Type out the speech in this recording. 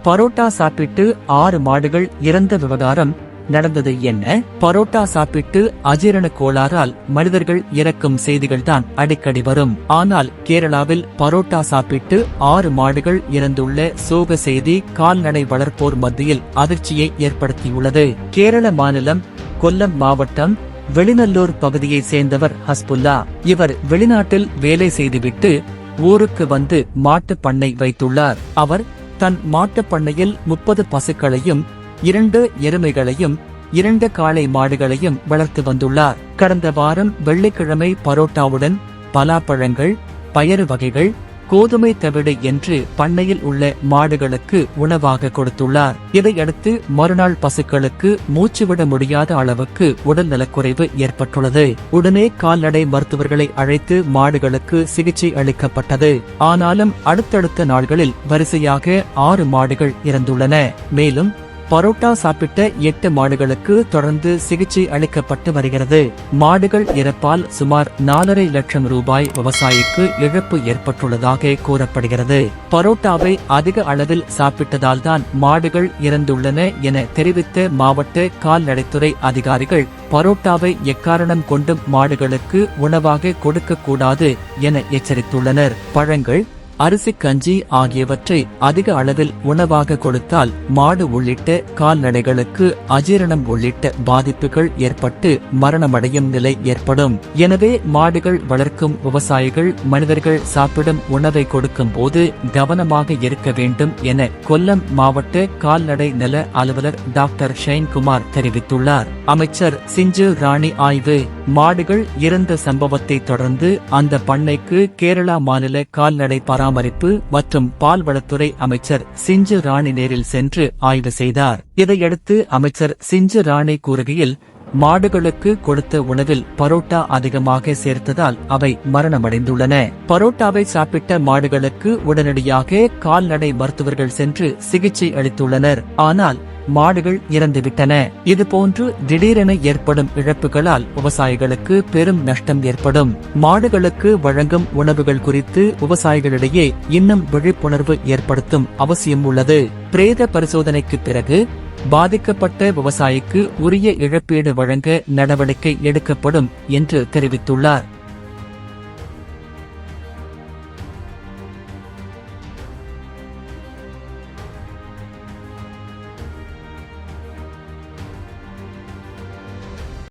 பரோட்டா சாப்பிட்டு 6 மாடுகள் இறந்த விவகாரம் நடந்தது என்ன? பரோட்டா சாப்பிட்டு அஜீரண கோளாறால் மனிதர்கள் இறக்கும் செய்திகள்தான் அடிக்கடி வரும். ஆனால் கேரளாவில் பரோட்டா சாப்பிட்டு 6 மாடுகள் இறந்துள்ள சோக செய்தி கால்நடை வளர்ப்போர் மத்தியில் அதிர்ச்சியை ஏற்படுத்தியுள்ளது. கேரள மாநிலம் கொல்லம் மாவட்டம் வெளிநல்லூர் பகுதியை சேர்ந்தவர் ஹஸ்புல்லா. இவர் வெளிநாட்டில் வேலை செய்துவிட்டு ஊருக்கு வந்து மாட்டுப் பண்ணை வைத்துள்ளார். அவர் தன் மாட்டுப் பண்ணையில் 30 பசுக்களையும் 2 எருமைகளையும் 2 காளை மாடுகளையும் வளர்த்து வந்துள்ளார். கடந்த வாரம் வெள்ளிக்கிழமை பரோட்டாவுடன் பலாப்பழங்கள், பயறு வகைகள், கோதுமை தவிடு என்று பண்ணையில் உள்ள மாடுகளுக்கு உணவாக கொடுத்துள்ளார். இதையடுத்து மறுநாள் பசுக்களுக்கு மூச்சுவிட முடியாத அளவுக்கு உடல்நலக்குறைவு ஏற்பட்டுள்ளது. உடனே கால்நடை மருத்துவர்களை அழைத்து மாடுகளுக்கு சிகிச்சை அளிக்கப்பட்டது. ஆனாலும் அடுத்தடுத்த நாள்களில் வரிசையாக 6 மாடுகள் இறந்துள்ளன. மேலும் பரோட்டா சாப்பிட்ட 8 மாடுகளுக்கு தொடர்ந்து சிகிச்சை அளிக்கப்பட்டு வருகிறது. மாடுகள் இறப்பால் சுமார் 4.5 லட்சம் ரூபாய் விவசாயிக்கு இழப்பு ஏற்பட்டுள்ளதாக கூறப்படுகிறது. பரோட்டாவை அதிக அளவில் சாப்பிட்டதால்தான் மாடுகள் இறந்துள்ளன என தெரிவித்த மாவட்ட கால்நடைத்துறை அதிகாரிகள் பரோட்டாவை எக்காரணம் கொண்டும் மாடுகளுக்கு உணவாக கொடுக்கக்கூடாது என எச்சரித்துள்ளனர். பழங்கள், அரிசி கஞ்சி ஆகியவற்றை அதிக அளவில் உணவாக கொடுத்தால் மாடு உள்ளிட்ட கால்நடைகளுக்கு அஜீரணம் உள்ளிட்ட பாதிப்புகள் ஏற்பட்டு மரணமடையும் நிலை ஏற்படும். எனவே மாடுகள் வளர்க்கும் விவசாயிகள் மனிதர்கள் சாப்பிடும் உணவை கொடுக்கும் போது கவனமாக இருக்க வேண்டும் என கொல்லம் மாவட்ட கால்நடை நல அலுவலர் டாக்டர் ஷைன்குமார் தெரிவித்துள்ளார். அமைச்சர் சிஞ்சு ராணி ஆய்வு. மாடுகள் இறந்த சம்பவத்தை தொடர்ந்து அந்த பண்ணைக்கு கேரளா மாநில கால்நடை பராமரிப்பு மற்றும் பால்வளத்துறை அமைச்சர் சிஞ்சு ராணி நேரில் சென்று ஆய்வு செய்தார். இதையடுத்து அமைச்சர் சிஞ்சு ராணி கூறுகையில், மாடுகளுக்கு கொடுத்த உணவில் பரோட்டா அதிகமாக சேர்த்ததால் அவை மரணமடைந்துள்ளன. பரோட்டாவை சாப்பிட்ட மாடுகளுக்கு உடனடியாக கால்நடை மருத்துவர்கள் சென்று சிகிச்சை அளித்துள்ளனர். ஆனால் மாடுகள் இறந்துவிட்டன. இதுபோன்று திடீரென ஏற்படும் இழப்புகளால் விவசாயிகளுக்கு பெரும் நஷ்டம் ஏற்படும். மாடுகளுக்கு வழங்கும் உணவுகள் குறித்து விவசாயிகளிடையே இன்னும் விழிப்புணர்வு ஏற்படுத்தும் அவசியம் உள்ளது. பிரேத பரிசோதனைக்கு பிறகு பாதிக்கப்பட்ட விவசாயிக்கு உரிய இழப்பீடு வழங்க நடவடிக்கை எடுக்கப்படும் என்று தெரிவித்துள்ளார்.